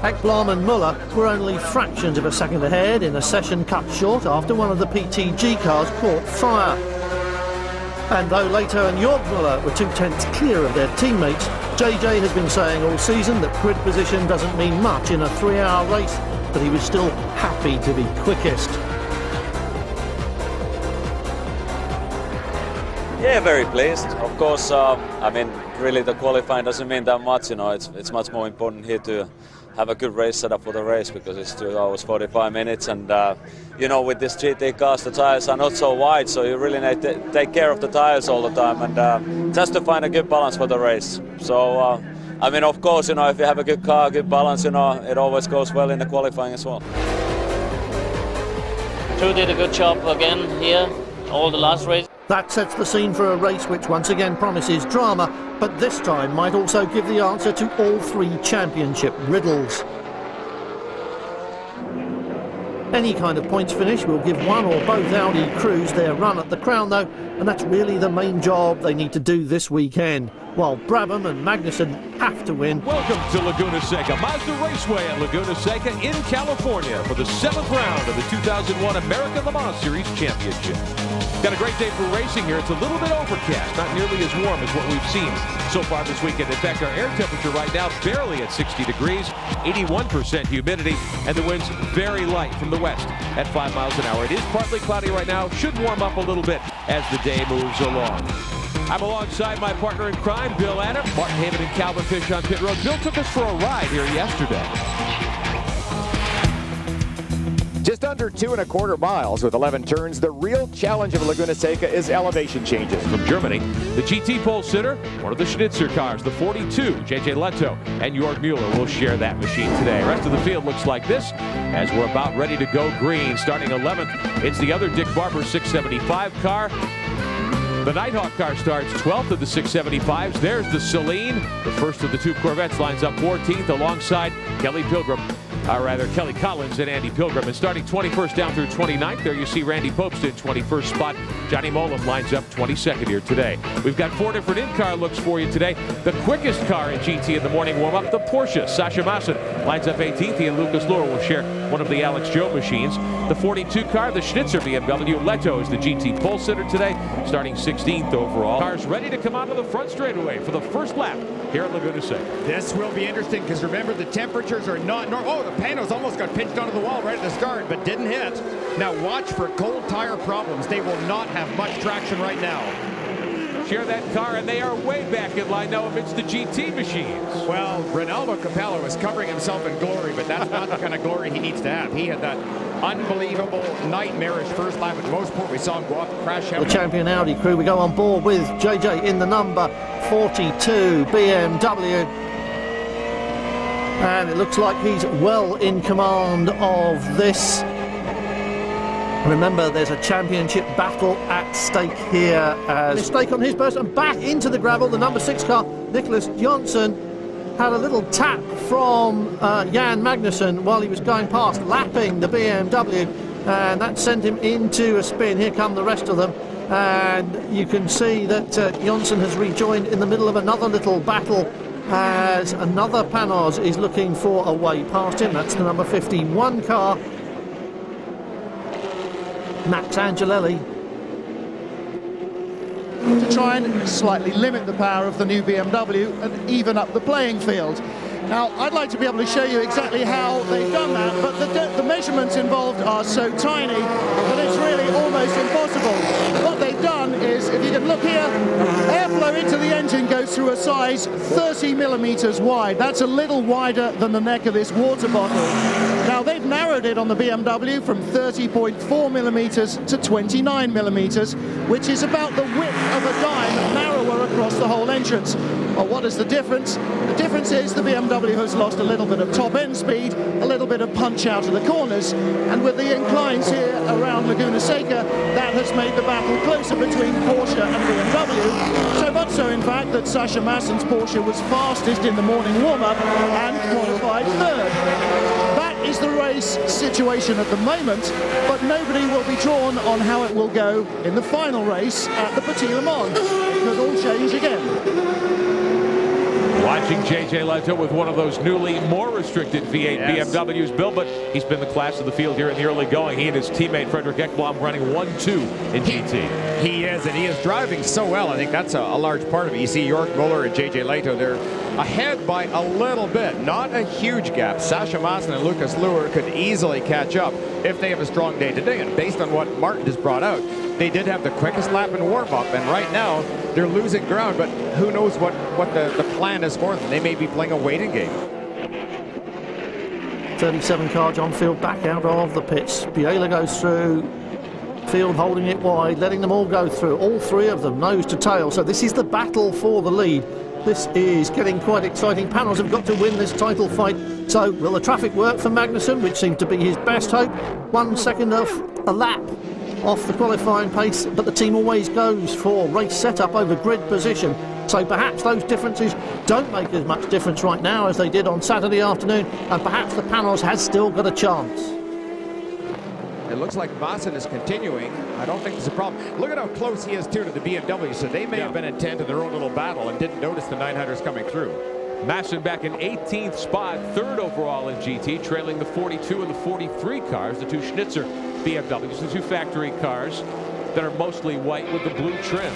Ekblom and Müller were only fractions of a second ahead in a session cut short after one of the PTG cars caught fire. And though Lehto and Jörg Müller were 2/10 clear of their teammates, JJ has been saying all season that grid position doesn't mean much in a 3-hour race, but he was still happy to be quickest. Yeah, very pleased. Of course, I mean, really the qualifying doesn't mean that much, you know, it's much more important here to have a good race setup for the race because it's 2 hours 45 minutes and you know, with this GT cars the tires are not so wide, so you really need to take care of the tires all the time and just to find a good balance for the race. So I mean, of course, you know, if you have a good car, good balance, you know, it always goes well in the qualifying as well. Drew did a good job again here, all the last race. That sets the scene for a race which once again promises drama, but this time might also give the answer to all 3 championship riddles. Any kind of points finish will give one or both Audi crews their run at the crown though, and that's really the main job they need to do this weekend, while Brabham and Magnussen have to win. Welcome to Laguna Seca, Mazda Raceway at Laguna Seca in California for the 7th round of the 2001 American Le Mans Series Championship. Got a great day for racing here. It's a little bit overcast, not nearly as warm as what we've seen so far this weekend. In fact, our air temperature right now barely at 60 degrees, 81% humidity, and the wind's very light from the west at 5 miles an hour. It is partly cloudy right now, should warm up a little bit as the day moves along. I'm alongside my partner in crime, Bill Adam, Martin Haven and Calvin Fish on pit road. Bill took us for a ride here yesterday. Just under 2¼ miles with 11 turns. The real challenge of Laguna Seca is elevation changes. From Germany, the GT pole sitter, one of the Schnitzer cars, the 42, J.J. Lehto and Jörg Müller will share that machine today. The rest of the field looks like this as we're about ready to go green. Starting 11th, it's the other Dick Barber 675 car. The Nighthawk car starts 12th of the 675s. There's the Celine. The first of the 2 Corvettes lines up 14th alongside Kelly Collins and Andy Pilgrim. And starting 21st down through 29th, there you see Randy Popeston, 21st spot. Johnny Molan lines up 22nd here today. We've got 4 different in-car looks for you today. The quickest car in GT in the morning warm-up, the Porsche. Sasha Maassen lines up 18th. He and Lucas Luhr will share one of the Alex Joe machines. The 42 car, the Schnitzer BMW. Lehto is the GT pole sitter today, starting 16th overall. Cars ready to come out of the front straightaway for the first lap here at Laguna Seca. This will be interesting because remember the temperatures are not normal. Oh, the panels almost got pinched onto the wall right at the start, but didn't hit. Now watch for cold tire problems. They will not have much traction right now. Share that car, and they are way back in line now amidst the GT machines. Well, Ronaldo Capello is covering himself in glory, but that's not the kind of glory he needs to have. He had that unbelievable, nightmarish first lap at Mosport. We saw him go up, crash out. The champion Audi crew, we go on board with JJ in the number 42 BMW. And it looks like he's well in command of this. Remember, there's a championship battle at stake here. As mistake on his burst and back into the gravel. The number 6 car, Niclas Jönsson, had a little tap from Jan Magnussen while he was going past, lapping the BMW, and that sent him into a spin. Here come the rest of them, and you can see that Jönsson has rejoined in the middle of another little battle as another Panos is looking for a way past him. That's the number 51 car, Max Angelelli. To try and slightly limit the power of the new BMW and even up the playing field. Now, I'd like to be able to show you exactly how they've done that, but the measurements involved are so tiny that it's really almost impossible. What they've done is, if you can look here, airflow into the engine goes through a size 30 millimeters wide. That's a little wider than the neck of this water bottle. Now, they've narrowed it on the BMW from 30.4 millimeters to 29 millimeters, which is about the width of a dime narrower across the whole entrance. Well, what is the difference? The difference is the BMW has lost a little bit of top-end speed, a little bit of punch out of the corners, and with the inclines here around Laguna Seca, that has made the battle closer between Porsche and BMW. So much so, in fact, that Sasha Maassen's Porsche was fastest in the morning warm-up and qualified 3rd. That is the race situation at the moment, but nobody will be drawn on how it will go in the final race at the Petit Le Mans. It could all change again. Watching J.J. Lehto with one of those newly more restricted V8 BMWs built, but he's been the class of the field here in the early going. He and his teammate Fredrik Ekblom running 1-2 in GT. He is, and he is driving so well. I think that's a large part of it. You see Jörg Müller and J.J. Lehto, they're ahead by a little bit, not a huge gap. Sascha Maassen and Lucas Luhr could easily catch up if they have a strong day today. And based on what Martin has brought out, they did have the quickest lap in warm-up, and right now they're losing ground, but who knows what the plan is for them. They may be playing a waiting game. 37 car John Field back out of the pits. Biela goes through, Field holding it wide, letting them all go through, all three of them nose to tail. So this is the battle for the lead. This is getting quite exciting. Panels have got to win this title fight. So will the traffic work for Magnussen, which seemed to be his best hope? 1 second off a lap off the qualifying pace, but the team always goes for race setup over grid position. So perhaps those differences don't make as much difference right now as they did on Saturday afternoon, and perhaps the Panels has still got a chance. It looks like Maassen is continuing. I don't think there's a problem. Look at how close he is too to the BMW, so they may have been intent in their own little battle and didn't notice the 900s coming through. Maassen back in 18th spot, third overall in GT, trailing the 42 and the 43 cars, the two Schnitzer BMWs, the two factory cars that are mostly white with the blue trim.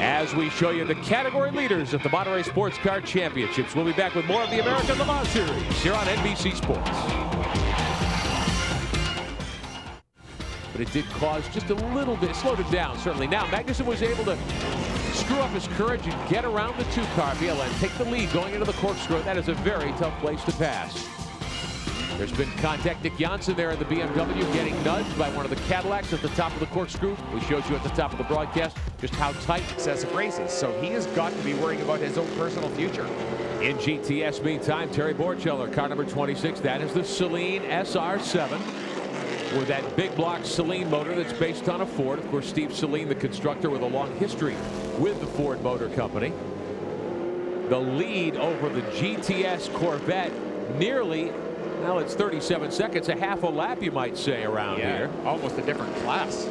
As we show you the category leaders at the Monterey Sports Car Championships, we'll be back with more of the American Le Mans Series here on NBC Sports. But it did cause just a little bit, slowed it down certainly. Now Magnussen was able to screw up his courage and get around the two-car Biela and take the lead going into the corkscrew. That is a very tough place to pass. There's been contact. Nick Jönsson there in the BMW getting nudged by one of the Cadillacs at the top of the corkscrew. We showed you at the top of the broadcast just how tight excessive races. So he has got to be worrying about his own personal future. In GTS meantime, Terry Borcheller, car number 26. That is the Saleen SR7 with that big block Saleen motor that's based on a Ford. Of course, Steve Saleen, the constructor with a long history with the Ford Motor Company. The lead over the GTS Corvette nearly, well, it's 37 seconds, a half a lap, you might say, around here. Almost a different class.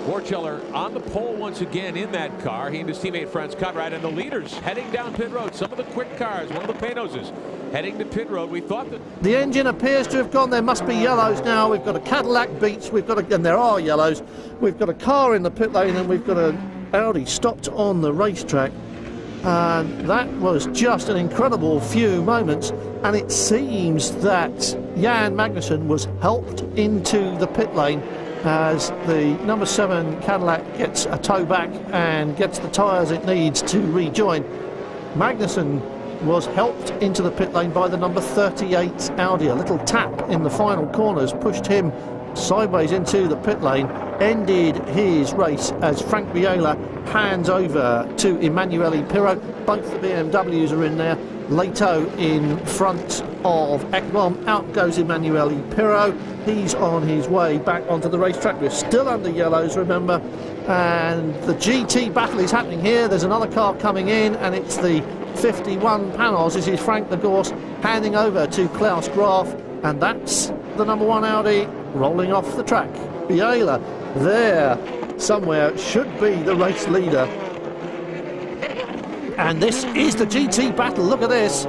Borcheller on the pole once again in that car. He and his teammate Franz Conrad, and the leaders heading down pit road. Some of the quick cars, one of the Penoses heading to pit road. We thought that the engine appears to have gone. There must be yellows now. We've got a Cadillac Beats. We've got and there are yellows. We've got a car in the pit lane, and we've got an Audi stopped on the racetrack. And that was just an incredible few moments, and it seems that Jan Magnussen was helped into the pit lane as the number 7 Cadillac gets a tow back and gets the tyres it needs to rejoin. Magnussen was helped into the pit lane by the number 38 Audi. A little tap in the final corners pushed him sideways into the pit lane, ended his race as Frank Biela hands over to Emanuele Pirro. Both the BMWs are in there. Lehto in front of Ekblom. Out goes Emanuele Pirro. He's on his way back onto the racetrack. We're still under yellows, remember, and the GT battle is happening here. There's another car coming in, and it's the 51 Panels. This is Frank de Gorst handing over to Klaus Graf, and that's the number 1 Audi rolling off the track. Biela there somewhere should be the race leader. And this is the GT battle. Look at this.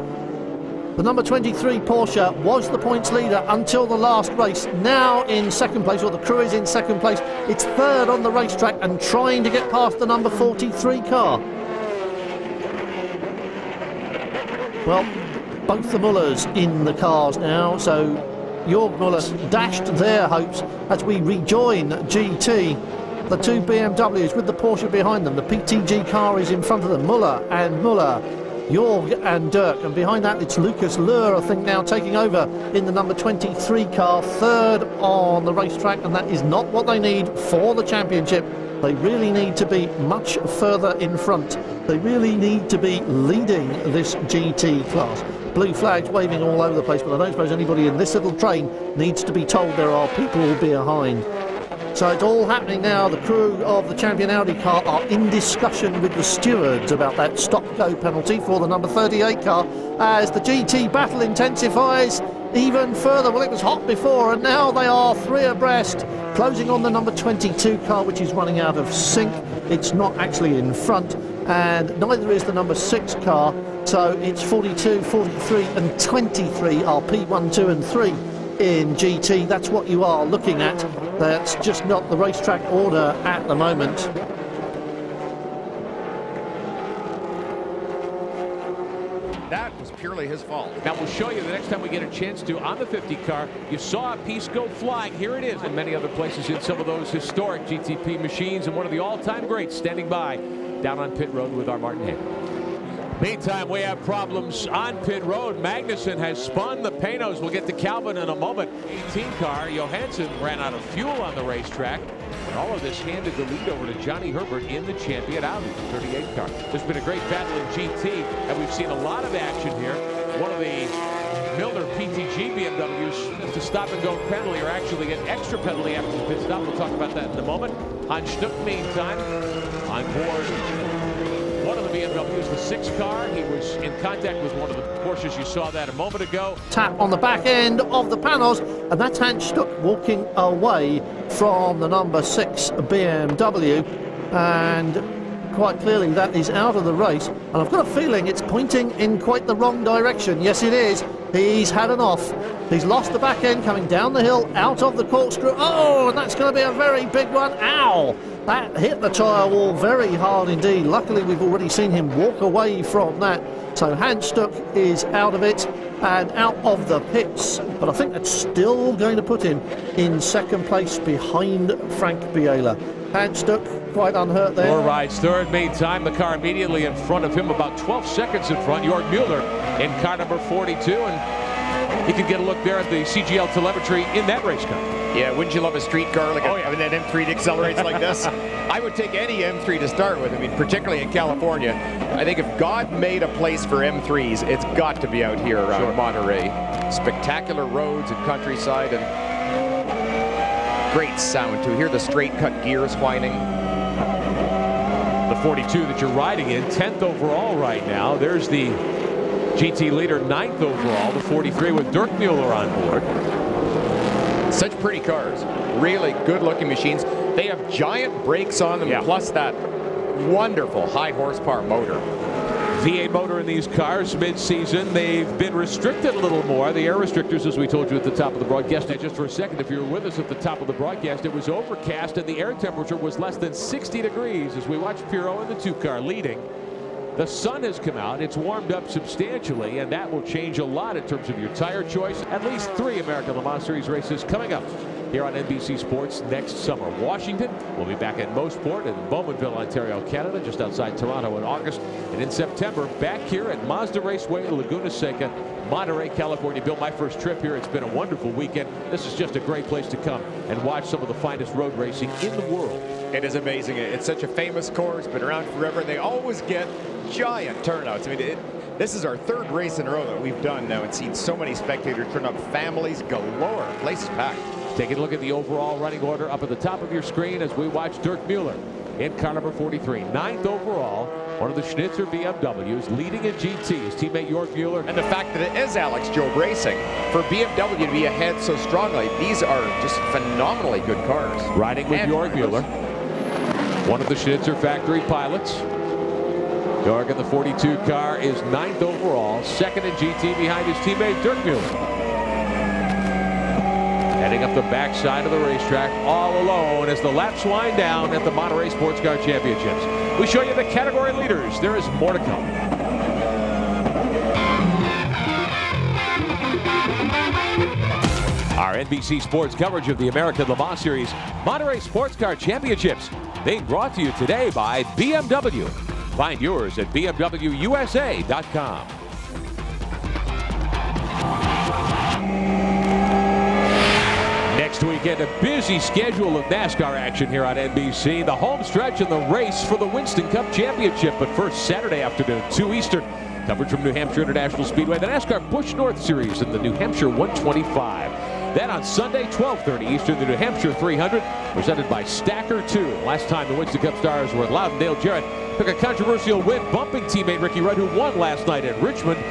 The number 23 Porsche was the points leader until the last race. Now in second place, or the crew is in second place. It's third on the racetrack and trying to get past the number 43 car. Well, both the Müllers in the cars now, so Jörg Müller dashed their hopes as we rejoin GT. The two BMWs with the Porsche behind them. The PTG car is in front of them. Müller, Jörg and Dirk. And behind that, it's Lucas Luhr, I think, now taking over in the number 23 car. Third on the racetrack, and that is not what they need for the championship. They really need to be much further in front. They really need to be leading this GT class. Blue flags waving all over the place, but I don't suppose anybody in this little train needs to be told there are people behind. So it's all happening now. The crew of the champion Audi car are in discussion with the stewards about that stop-go penalty for the number 38 car as the GT battle intensifies even further. Well, it was hot before, and now they are 3 abreast, closing on the number 22 car, which is running out of sync. It's not actually in front, and neither is the number 6 car. So it's 42, 43 and 23 are P1, 2 and 3 in GT. That's what you are looking at. That's just not the racetrack order at the moment. That was purely his fault. Now we'll show you the next time we get a chance to on the 50 car. You saw a piece go flying. Here it is in many other places in some of those historic GTP machines, and one of the all-time greats standing by down on pit road with our Martin Hay. Meantime, we have problems on pit road. Magnussen has spun the Panos. We'll get to Calvin in a moment. 18 car, Johansson ran out of fuel on the racetrack. And all of this handed the lead over to Johnny Herbert in the champion Audi, the 38 car. There's been a great battle in GT, and we've seen a lot of action here. One of the Milner PTG BMWs to stop and go penalty, or actually an extra penalty after the pit stop. We'll talk about that in a moment. Hans Stuck, meantime, on board one of the BMWs, the 6 car. He was in contact with one of the Porsches. You saw that a moment ago. Tap on the back end of the panels, and that's Hans Stuck walking away from the number 6 BMW, and quite clearly that is out of the race. And I've got a feeling it's pointing in quite the wrong direction. Yes, it is. He's had an off. He's lost the back end coming down the hill out of the corkscrew. Oh, and that's going to be a very big one. Ow! That hit the tyre wall very hard indeed. Luckily, we've already seen him walk away from that. So Hans Stuck is out of it and out of the pits. But I think that's still going to put him in second place behind Frank Biela. Hans Stuck quite unhurt there. Moore rides third. Meantime, the car immediately in front of him, about 12 seconds in front. Jörg Müller in car number 42. And he could get a look there at the CGL telemetry in that race car. Yeah, wouldn't you love a street car like I mean, that M3 that accelerates like this? I would take any M3 to start with. I mean, particularly in California. I think if God made a place for M3s, it's got to be out here around Monterey. Spectacular roads and countryside, and great sound too. Hear the straight cut gears whining. The 42 that you're riding in, 10th overall right now. There's the GT leader, 9th overall, the 43 with Dirk Müller on board. Such pretty cars, really good looking machines. They have giant brakes on them, plus that wonderful high horsepower motor. V8 motor in these cars mid-season. They've been restricted a little more. The air restrictors, as we told you at the top of the broadcast. Just for a second, if you were with us at the top of the broadcast, it was overcast and the air temperature was less than 60 degrees as we watched Pirro in the 2 car leading. The sun has come out. It's warmed up substantially, and that will change a lot in terms of your tire choice. At least 3 American Le Mans Series races coming up here on NBC Sports next summer. Washington will be back at Mosport in Bowmanville, Ontario, Canada, just outside Toronto in August. And in September, back here at Mazda Raceway, Laguna Seca, Monterey, California. Bill, my first trip here. It's been a wonderful weekend. This is just a great place to come and watch some of the finest road racing in the world. It is amazing. It's such a famous course, been around forever. They always get giant turnouts. I mean, this is our 3rd race in a row that we've done now and seen so many spectators turn up, families galore. Place is packed. Taking a look at the overall running order up at the top of your screen as we watch Dirk Müller in car number 43, 9th overall, one of the Schnitzer BMWs, leading in GT. His teammate Jörg Müller. And the fact that it is Alex Job Racing, for BMW to be ahead so strongly, these are just phenomenally good cars. Riding with Jörg Müller, one of the Schnitzer factory pilots. Jörg in the 42 car is 9th overall, 2nd in GT behind his teammate Dirk Müller. Heading up the backside of the racetrack all alone as the laps wind down at the Monterey Sports Car Championships. We show you the category leaders. There is more to come. Our NBC Sports coverage of the American Le Mans Series Monterey Sports Car Championships, being brought to you today by BMW. Find yours at BMWUSA.com. Next weekend, a busy schedule of NASCAR action here on NBC. The home stretch and the race for the Winston Cup Championship. But first, Saturday afternoon, 2 Eastern, coverage from New Hampshire International Speedway, the NASCAR Busch North Series in the New Hampshire 125. Then on Sunday, 12:30 Eastern, the New Hampshire 300, presented by Stacker 2. Last time the Winston Cup stars were at Loudon. Dale Jarrett took a controversial win, bumping teammate Ricky Rudd, who won last night at Richmond.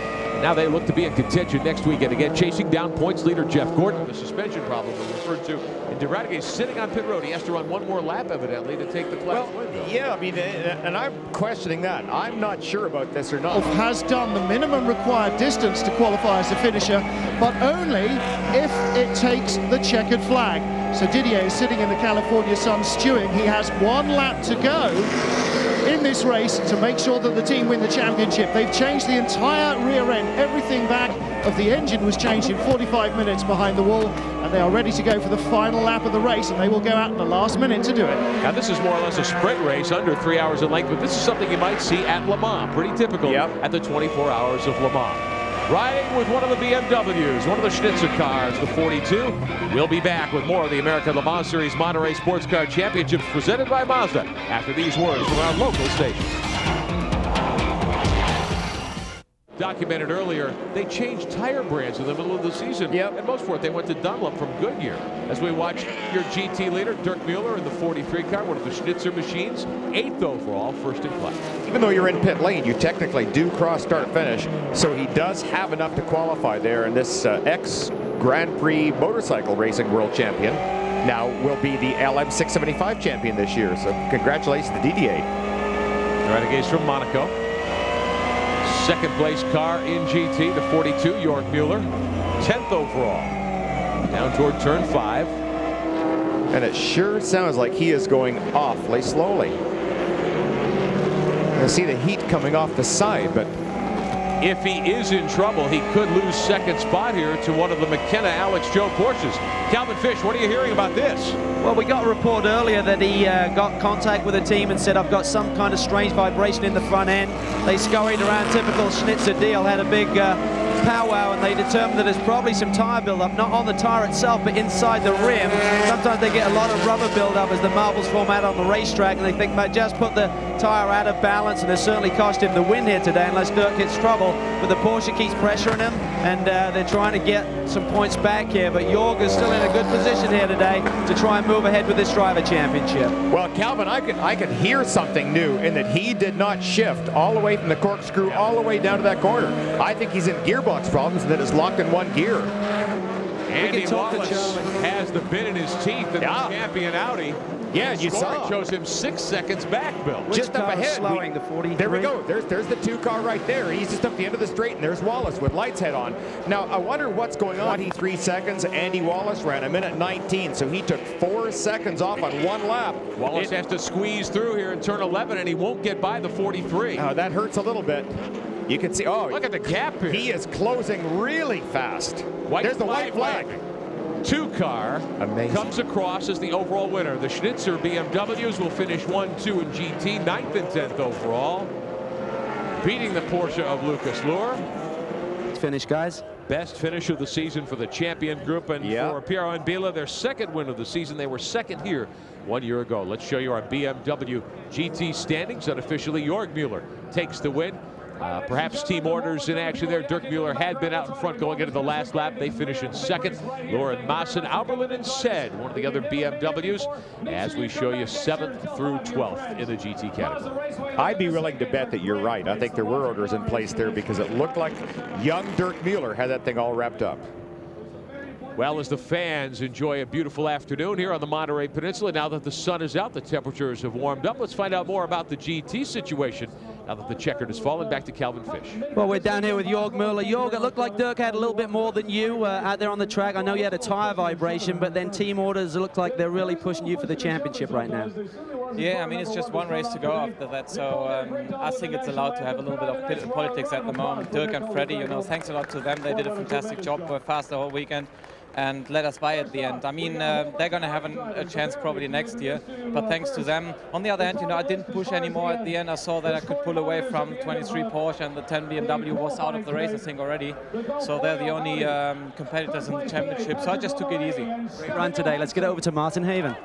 Now they look to be in contention next weekend again, chasing down points leader Jeff Gordon. The suspension problem was referred to. And Dirk sitting on pit road. He has to run one more lap, evidently, to take the class win. Yeah, I mean, and I'm questioning that. I'm not sure about this or not. Has done the minimum required distance to qualify as a finisher, but only if it takes the checkered flag. So Didier is sitting in the California sun stewing. He has 1 lap to go in this race to make sure that the team win the championship. They've changed the entire rear end. Everything back of the engine was changed in 45 minutes behind the wall, and they are ready to go for the final lap of the race, and they will go out in the last minute to do it. Now this is more or less a sprint race, under 3 hours in length, but this is something you might see at Le Mans. Pretty typical at the 24 hours of Le Mans. Riding with one of the BMWs, one of the Schnitzer cars, the 42. We'll be back with more of the American Le Mans Series Monterey Sports Car Championships presented by Mazda after these words from our local station. Documented earlier, they changed tire brands in the middle of the season. And most for it, they went to Dunlop from Goodyear. As we watch your GT leader, Jörg Müller, in the 43 car, one of the Schnitzer machines, 8th overall, first in class. Even though you're in pit lane, you technically do cross start finish, so he does have enough to qualify there. And this ex-Grand Prix motorcycle racing world champion now will be the ALMS 675 champion this year. So congratulations to Didier. Renegades from Monaco. Second place car in GT, the 42, Jörg Müller, 10th overall. Down toward turn 5. And it sure sounds like he is going awfully slowly. I see the heat coming off the side, but if he is in trouble, he could lose second spot here to one of the McKenna Alex Joe Porsches. Calvin Fish, what are you hearing about this? Well, we got a report earlier that he got contact with the team and said, I've got some kind of strange vibration in the front end. They scurried around, typical Schnitzer deal, had a big powwow, and they determined that there's probably some tire buildup, not on the tire itself, but inside the rim. Sometimes they get a lot of rubber buildup as the marbles form out on the racetrack, and they think might just put the tire out of balance, and it certainly cost him the win here today unless Dirk hits trouble. But the Porsche keeps pressuring him, and they're trying to get some points back here. But Jörg is still in a good position here today to try and move ahead with this driver championship. Well, Calvin, I could hear something new in that he did not shift all the way from the corkscrew all the way down to that corner. I think he's in gearbox problems and that is locked in one gear. Andy Wallace has the bit in his teeth in the champion Audi. Yeah, you saw it. Shows him 6 seconds back, Bill. Just up ahead. Slowing the 43. There we go. There's the 2 car right there. He's just up the end of the straight, and there's Wallace with lights head on. Now, I wonder what's going on. 23 seconds. Andy Wallace ran a minute 19, so he took 4 seconds off on 1 lap. Wallace has to squeeze through here in turn 11, and he won't get by the 43. That hurts a little bit. You can see, look at the gap here. He is closing really fast. There's the white flag. 2 car comes across as the overall winner. The Schnitzer BMWs will finish 1, 2 in GT, 9th and 10th overall, beating the Porsche of Lucas Luhr. Finish, guys. Best finish of the season for the champion group, and for Piero and Bila, their 2nd win of the season. They were 2nd here 1 year ago. Let's show you our BMW GT standings. Unofficially, Jörg Müller takes the win. Perhaps team orders in action there. Dirk Müller had been out in front going into the last lap. They finish in 2nd. Lauren Maassen, Auberlen, and Said, one of the other BMWs, as we show you 7th through 12th in the GT category. I'd be willing to bet that you're right. I think there were orders in place there because it looked like young Dirk Müller had that thing all wrapped up. Well, as the fans enjoy a beautiful afternoon here on the Monterey Peninsula, now that the sun is out, the temperatures have warmed up. Let's find out more about the GT situation now that the checkered has fallen. Back to Calvin Fish. Well, we're down here with Jörg Müller. Jörg, it looked like Dirk had a little bit more than you out there on the track. I know you had a tire vibration, but then team orders look like they're really pushing you for the championship right now. Yeah, I mean, it's just one race to go after that, so I think it's allowed to have a little bit of pit politics at the moment. Dirk and Freddie, you know, thanks a lot to them. They did a fantastic job, were fast the whole weekend and let us by at the end. I mean, they're going to have a chance probably next year, but thanks to them. On the other hand, you know, I didn't push anymore at the end. I saw that I could pull away from 23 Porsche, and the 10 BMW was out of the race, I think, already. So they're the only competitors in the championship, so I just took it easy. Great run today. Let's get over to Martin Haven.